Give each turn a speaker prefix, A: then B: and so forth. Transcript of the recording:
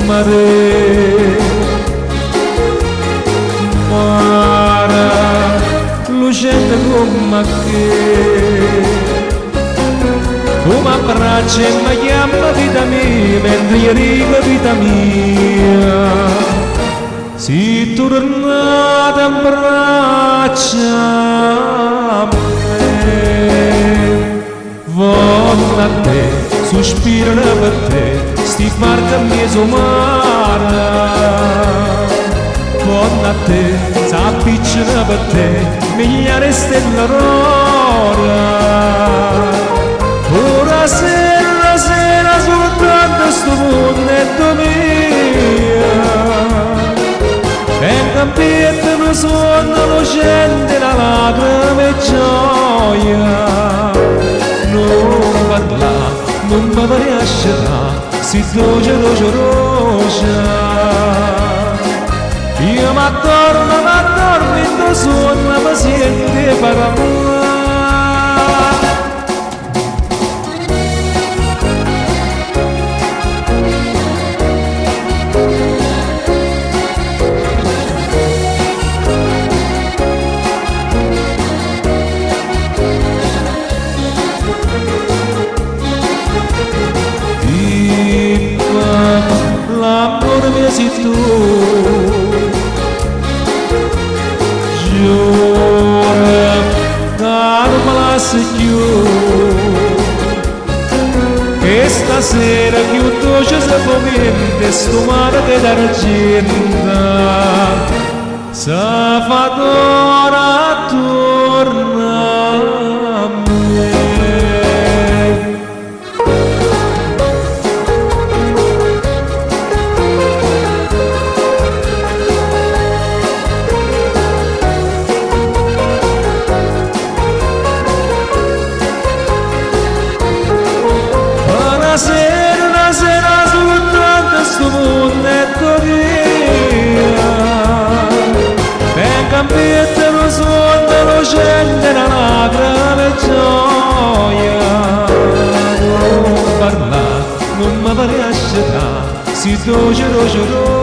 A: mare, mare, lucente come che. Tu mi abbracci e mi chiama vita mia, mentre io dico vita mia. Si tornate a braccia me, voglio a te, sospiro per te, sti barca mia somara. Voglio a te, s'appicciano per te, migliaia stelle rora. Ora sera, soltanto sto mondo mio. E campietta mi suona lucente la lacrima e gioia. Non parla, non mi riescerà, si dolce rosa. Io m'addormo in tuo sonno, mi sente per amore. L'amore mio sei tu, giura che non me lasci più, che stasera più dolce se pomente sto mare che d'argento se fa d'ora torna a me. Una sera soltanto sto mondo via. Ben campietta lo suono, lo scende la lacrima e gioia. Non parla, non mi riesce da, si dolce rosa.